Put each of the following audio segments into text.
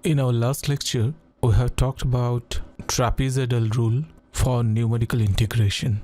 In our last lecture, we have talked about trapezoidal rule for numerical integration.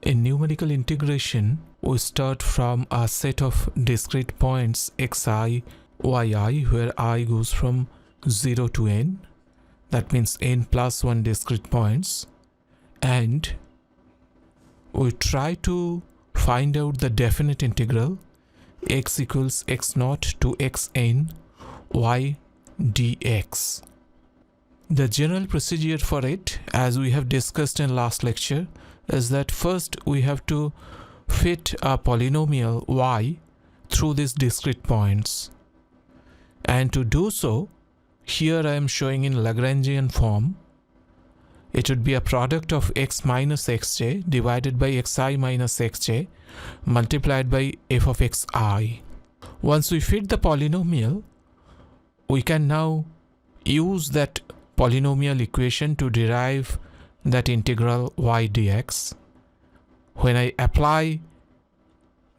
In numerical integration, we start from a set of discrete points xi, yi, where I goes from 0 to n. That means n plus 1 discrete points. And we try to find out the definite integral x equals x naught to xn y dx. The general procedure for it, as we have discussed in last lecture, is that first we have to fit a polynomial y through these discrete points. And to do so, here I am showing in Lagrangian form. It would be a product of x minus xj divided by xi minus xj multiplied by f of xi. Once we fit the polynomial, we can now use that polynomial equation to derive that integral y dx. When I apply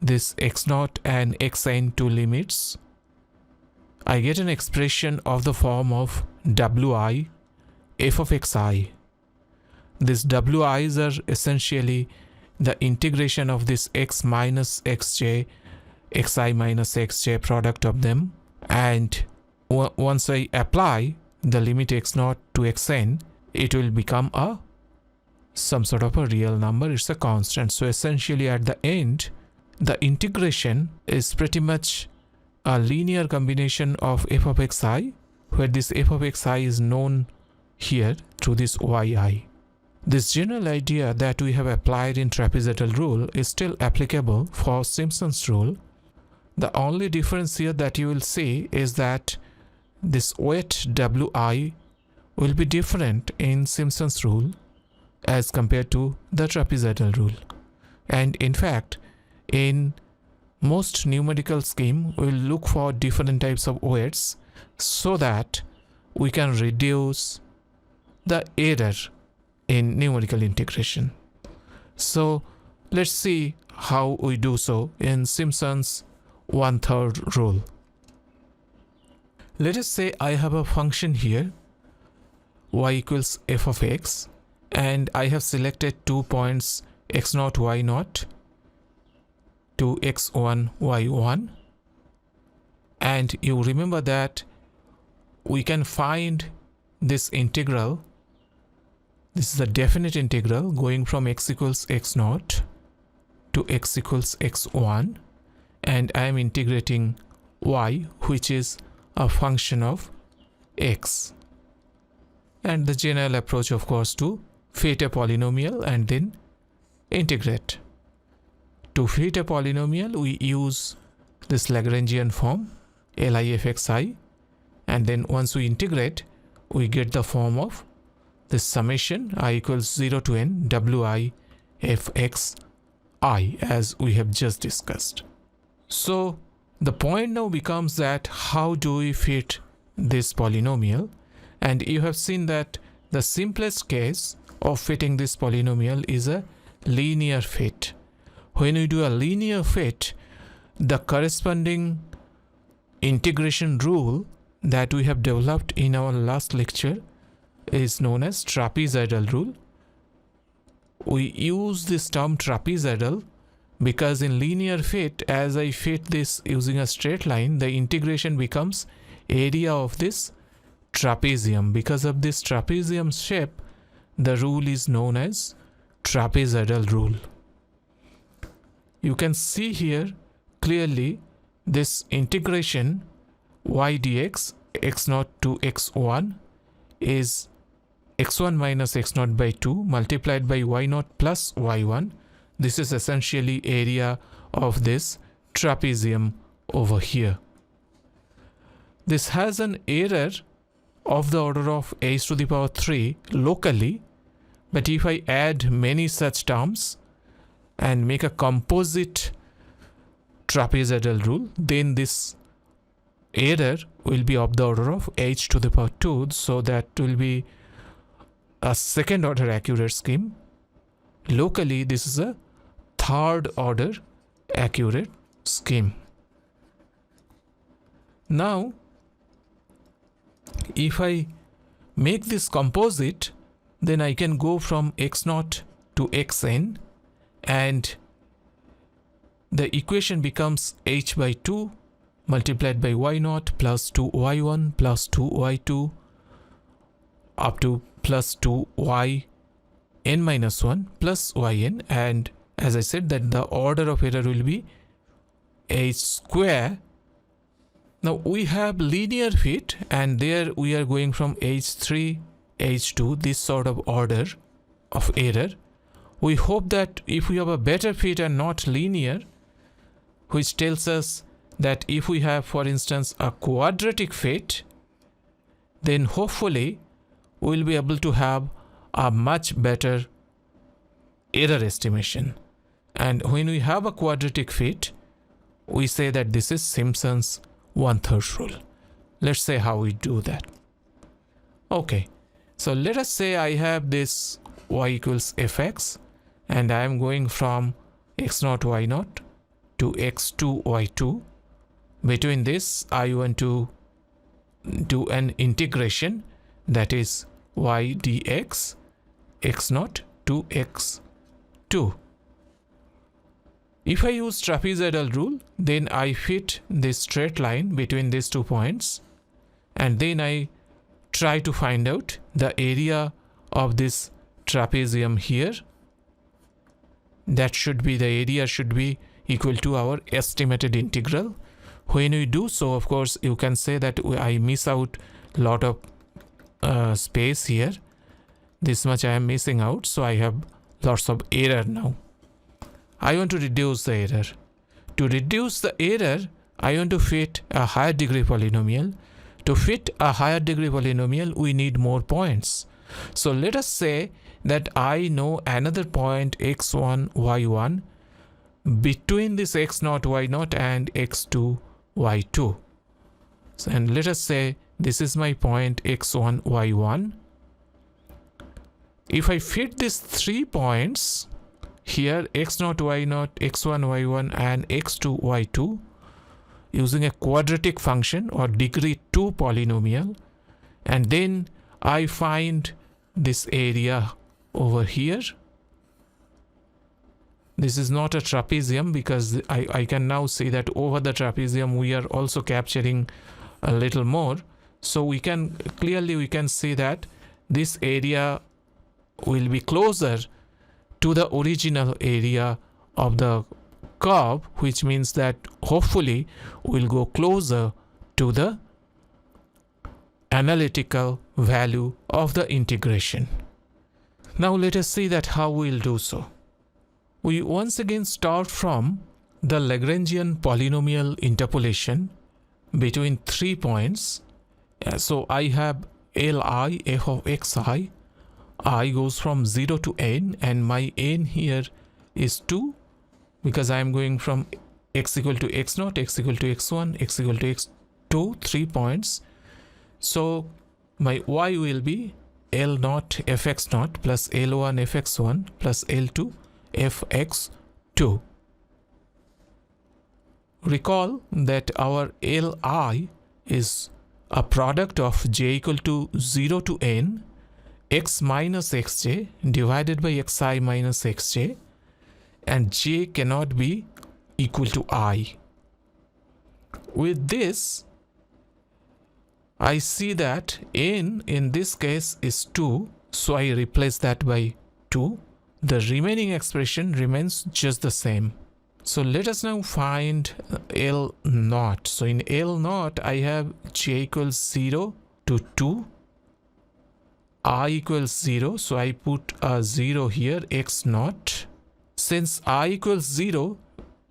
this x0 and xn to limits, I get an expression of the form of wi f of xi. These wi's are essentially the integration of this x minus xj, xi minus xj product of them, and once I apply the limit x0 to xn, it will become some sort of a real number. It's a constant. So essentially at the end, the integration is pretty much a linear combination of f of xi, where this f of xi is known here through this yi. This general idea that we have applied in trapezoidal rule is still applicable for Simpson's rule. The only difference here that you will see is that this weight wi will be different in Simpson's rule as compared to the trapezoidal rule. And in fact, in most numerical scheme, we will look for different types of weights so that we can reduce the error in numerical integration. So let's see how we do so in Simpson's 1/3 rule. Let us say I have a function here y equals f of x, and I have selected 2 points x0 y0 to x1 y1, and you remember that we can find this integral. This is a definite integral going from x equals x0 to x equals x1, and I am integrating y, which is a function of x. And the general approach, of course, to fit a polynomial and then integrate. To fit a polynomial, we use this Lagrangian form LIFXI, and then once we integrate, we get the form of this summation I equals 0 to n wi fxi, as we have just discussed. So the point now becomes that how do we fit this polynomial? And you have seen that the simplest case of fitting this polynomial is a linear fit. When we do a linear fit, the corresponding integration rule that we have developed in our last lecture is known as trapezoidal rule. We use this term trapezoidal because in linear fit, as I fit this using a straight line, the integration becomes area of this trapezium. Because of this trapezium shape, the rule is known as trapezoidal rule. You can see here clearly this integration y dx x0 to x1 is x1 minus x0 by 2 multiplied by y0 plus y1. This is essentially area of this trapezium over here. This has an error of the order of h to the power 3 locally, but if I add many such terms and make a composite trapezoidal rule, then this error will be of the order of h to the power 2, so that will be a second order accurate scheme. Locally, this is a third order accurate scheme. Now If I make this composite, then I can go from x0 to xn, and the equation becomes h by 2 multiplied by y0 plus 2y1 plus 2y2 up to plus 2y n minus 1 plus yn, and as I said that the order of error will be h square. Now we have linear fit, and there we are going from h3 h2, this sort of order of error. We hope that if we have a better fit and not linear, which tells us that if we have, for instance, a quadratic fit, then hopefully we'll be able to have a much better error estimation. And when we have a quadratic fit, we say that this is Simpson's 1/3 rule. Let's say how we do that. Okay, so let us say I have this y equals fx, and I am going from x0 y0 to x2 y2. Between this, I want to do an integration, that is y dx x0 to x2. If I use trapezoidal rule, then I fit this straight line between these 2 points, and then I try to find out the area of this trapezium here. That should be, the area should be equal to our estimated integral. When we do so, of course, you can say that I miss out a lot of space here. This much I am missing out, so I have lots of error now. I want to reduce the error. To reduce the error, I want to fit a higher degree polynomial. To fit a higher degree polynomial, we need more points. So let us say that I know another point x1, y1 between this x0, y0 and x2, y2. And let us say this is my point x1, y1. If I fit these 3 points here, x0, y0, x1, y1 and x2, y2, using a quadratic function or degree 2 polynomial, and then I find this area over here. This is not a trapezium, because I can now see that over the trapezium we are also capturing a little more. So we can clearly see that this area will be closer to the original area of the curve, which means that hopefully we'll go closer to the analytical value of the integration. Now let us see that how we'll do so. We once again start from the Lagrangian polynomial interpolation between 3 points. So I have Li f of xi. I goes from 0 to n, and my n here is 2, because I am going from x equal to x0, x equal to x1, x equal to x2, 3 points. So my y will be L0 fx0 plus L1 fx1 plus L2 fx2. Recall that our Li is a product of j equal to 0 to n x minus xj divided by xi minus xj, and j cannot be equal to I. With this, I see that n in this case is 2, so I replace that by 2. The remaining expression remains just the same. So let us now find L0. So in L0 I have j equals 0 to 2, I equals 0, so I put a 0 here, x0. Since I equals 0,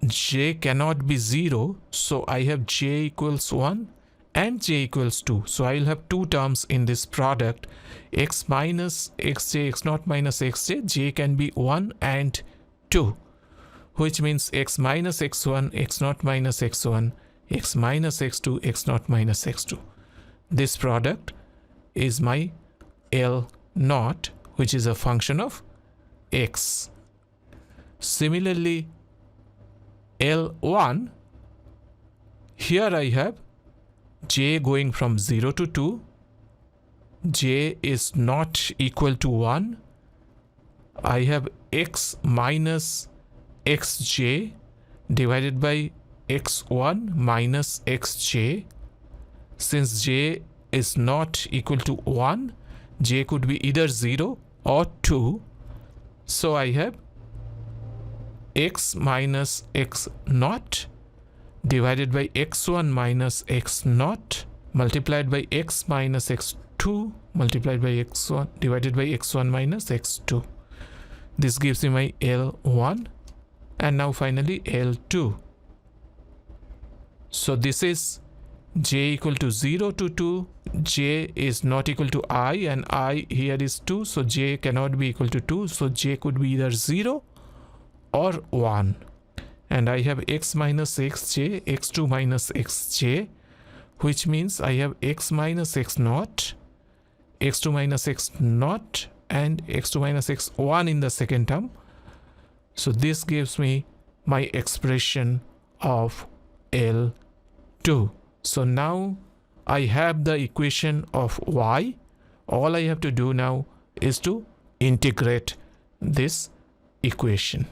j cannot be 0, so I have j equals 1 and j equals 2. So I will have 2 terms in this product, x minus xj, x0 minus xj, j can be 1 and 2, which means x minus x1, x0 minus x1, x minus x2, x0 minus x2. This product is my L0, which is a function of x. Similarly, L1, here I have j going from 0 to 2, j is not equal to 1, I have x minus xj divided by x1 minus xj. Since j is not equal to 1, j could be either 0 or 2. So I have x minus x naught divided by x1 minus x naught multiplied by x minus x2 multiplied by x1 divided by x1 minus x2. This gives me my L1 and now finally L2. So this is j equal to 0 to 2, j is not equal to I and I here is 2, so j cannot be equal to 2, so j could be either 0 or 1. And I have x minus xj, x2 minus xj, which means I have x minus x naught, x2 minus x naught and x2 minus x1 in the second term. So this gives me my expression of L2. So now I have the equation of y. All I have to do now is to integrate this equation.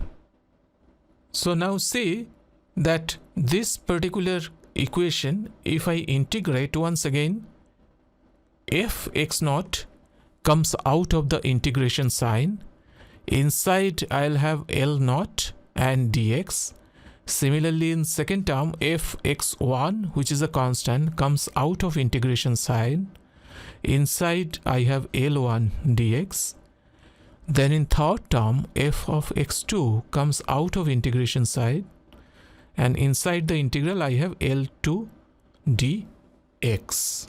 So now see that this particular equation, if I integrate once again, f x naught comes out of the integration sign. Inside I'll have L naught and dx. Similarly, in second term, f x1, which is a constant, comes out of integration sign. Inside I have L1 dx. Then in third term, f of x2 comes out of integration side, and inside the integral I have L2 dx.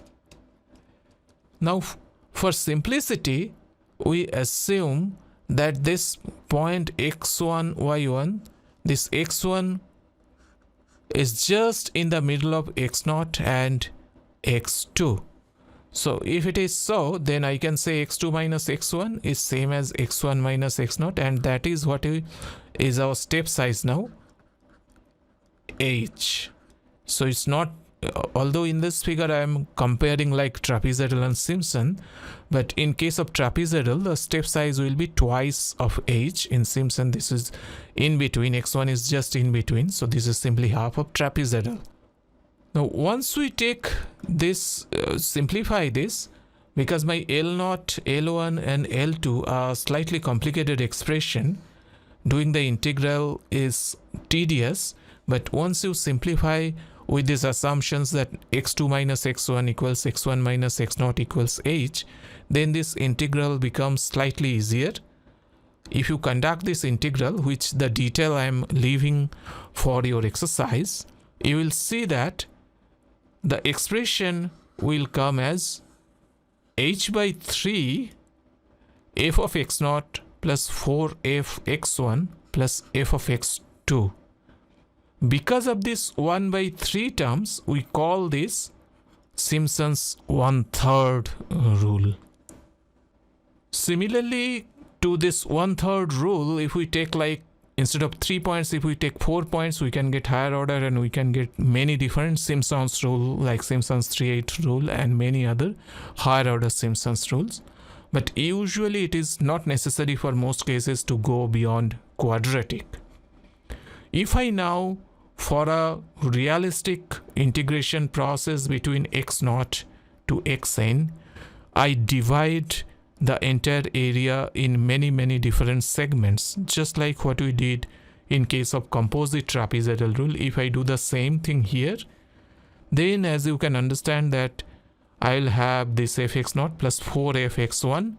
Now for simplicity, we assume that this point x1 y1, this x1 is just in the middle of x0 and x2. So if it is so, then I can say x2 minus x1 is same as x1 minus x0, and that is what is our step size now, h. So it's not, although in this figure I am comparing like trapezoidal and Simpson, but in case of trapezoidal the step size will be twice of h. In Simpson this is in between, x1 is just in between, so this is simply half of trapezoidal. Now once we take this, simplify this, because my L0, L1 and L2 are slightly complicated expression, doing the integral is tedious, but once you simplify with these assumptions that x2 minus x1 equals x1 minus x0 equals h, then this integral becomes slightly easier. If you conduct this integral, which the detail I am leaving for your exercise, you will see that the expression will come as h by 3 f of x0 plus 4f x1 plus f of x2. Because of this 1 by 3 terms, we call this Simpson's 1/3 rule. Similarly to this 1/3 rule, if we take like instead of 3 points, if we take 4 points, we can get higher order and we can get many different Simpson's rule, like Simpson's 3/8 rule and many other higher order Simpson's rules. But usually it is not necessary for most cases to go beyond quadratic. If I now, for a realistic integration process between x0 to xn, I divide the entire area in many different segments, just like what we did in case of composite trapezoidal rule. If I do the same thing here, then as you can understand that I'll have this fx0 plus 4fx1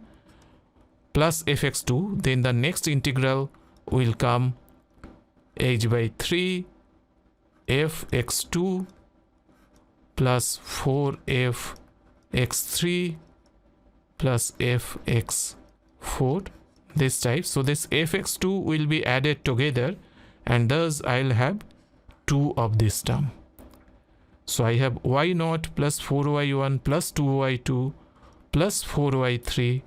plus fx2, then the next integral will come h by 3 fx2 plus 4fx3 plus fx4, this type. So this fx2 will be added together, and thus I'll have 2 of this term. So I have y0 plus 4y1 plus 2y2 plus 4y3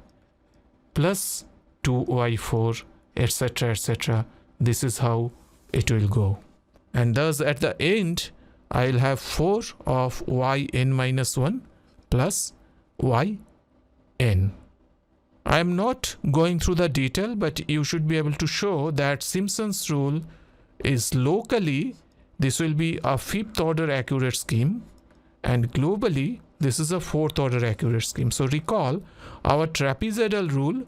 plus 2y4, etc., etc. This is how it will go. And thus at the end, I'll have 4 of yn minus 1 plus y n. I am not going through the detail, but you should be able to show that Simpson's rule is locally, this will be a fifth order accurate scheme, and globally, this is a fourth order accurate scheme. So recall, our trapezoidal rule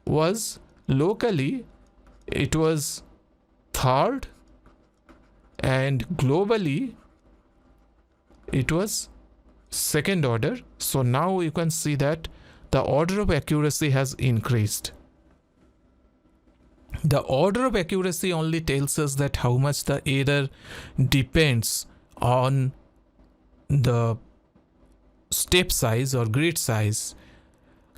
was locally, it was third, and globally, it was second order. So now you can see that the order of accuracy has increased. The order of accuracy only tells us that how much the error depends on the step size or grid size.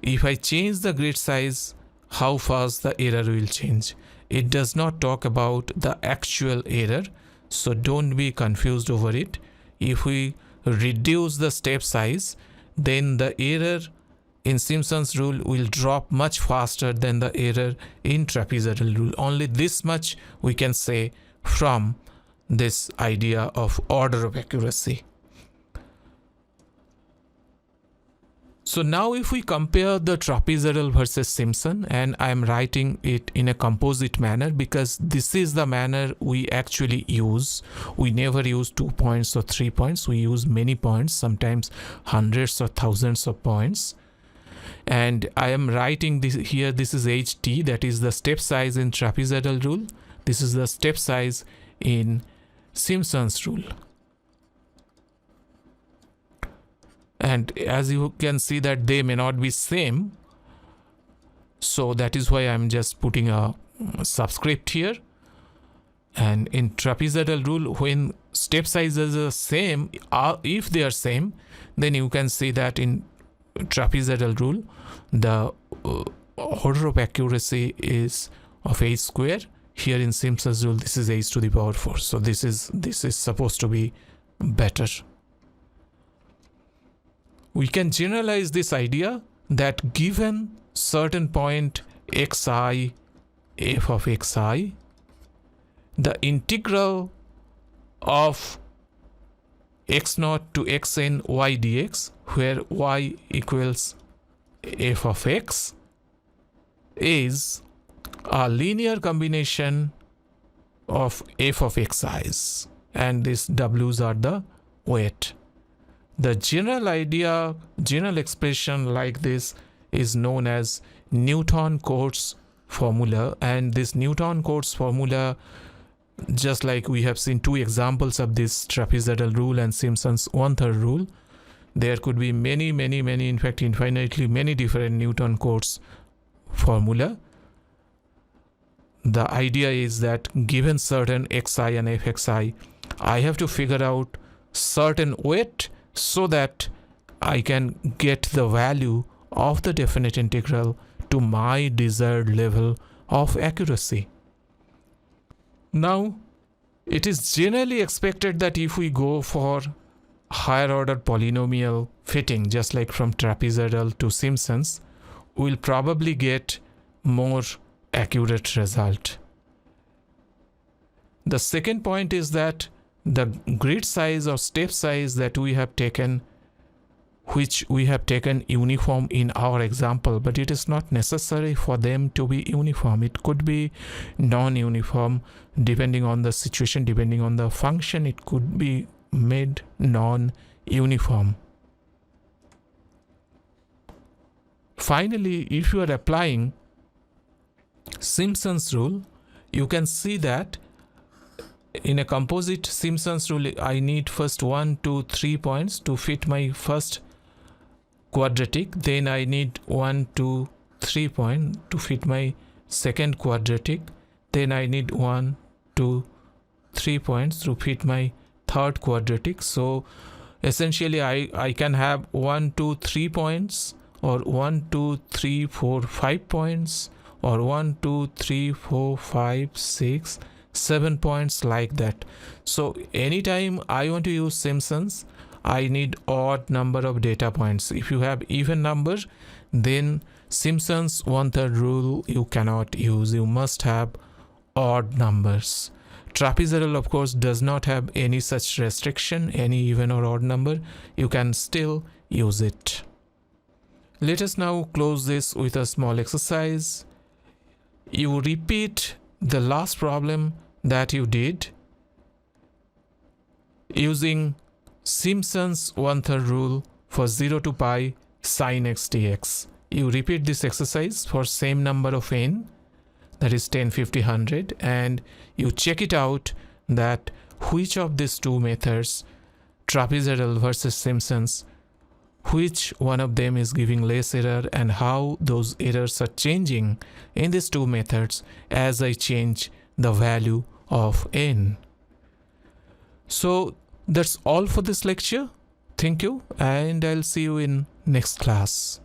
If I change the grid size, how fast the error will change. It does not talk about the actual error, so don't be confused over it. If we reduce the step size, then the error in Simpson's rule will drop much faster than the error in trapezoidal rule. Only this much we can say from this idea of order of accuracy. So now if we compare the trapezoidal versus Simpson, and I am writing it in a composite manner because this is the manner we actually use. We never use 2 points or 3 points. We use many points, sometimes hundreds or thousands of points. And I am writing this here, this is HT, that is the step size in trapezoidal rule. This is the step size in Simpson's rule. And as you can see that they may not be same, so that is why I'm just putting a subscript here. And in trapezoidal rule, when step sizes are same, if they are same, then you can see that in trapezoidal rule the order of accuracy is of h square. Here in Simpson's rule, this is h to the power 4. So this is supposed to be better. We can generalize this idea that given certain point xi, f of xi, the integral of x0 to xn y dx, where y equals f of x, is a linear combination of f of xi's, and these w's are the weight. The general expression like this is known as Newton-Cotes formula, and this Newton-Cotes formula, just like we have seen two examples of this trapezoidal rule and Simpson's 1/3 rule, there could be many, in fact infinitely many different Newton-Cotes formula. The idea is that given certain xi and fxi, I have to figure out certain weight so that I can get the value of the definite integral to my desired level of accuracy. Now, it is generally expected that if we go for higher order polynomial fitting, just like from trapezoidal to Simpson's, we'll probably get more accurate result. The second point is that the grid size or step size that we have taken, which we have taken uniform in our example, but it is not necessary for them to be uniform. It could be non-uniform depending on the situation, depending on the function. It could be made non-uniform. Finally, if you are applying Simpson's rule, you can see that in a composite Simpson's rule, I need first 1, 2, 3 points to fit my first quadratic. Then I need 1, 2, 3 points to fit my second quadratic. Then I need 1, 2, 3 points to fit my third quadratic. So essentially I can have 1, 2, 3 points, or 1, 2, 3, 4, 5 points, or 1, 2, 3, 4, 5, 6, 7 points, like that. So anytime I want to use Simpson's, I need odd number of data points. If you have even number, then Simpson's 1/3 rule you cannot use. You must have odd numbers. Trapezoidal, of course, does not have any such restriction, any even or odd number. You can still use it. Let us now close this with a small exercise. You repeat the last problem that you did using Simpson's 1/3 rule for 0 to pi sin x dx. You repeat this exercise for same number of n, that is 10, 50, 100, and you check it out that which of these two methods, trapezoidal versus Simpson's, which one of them is giving less error and how those errors are changing in these two methods as I change the value of n. So that's all for this lecture. Thank you, and I'll see you in next class.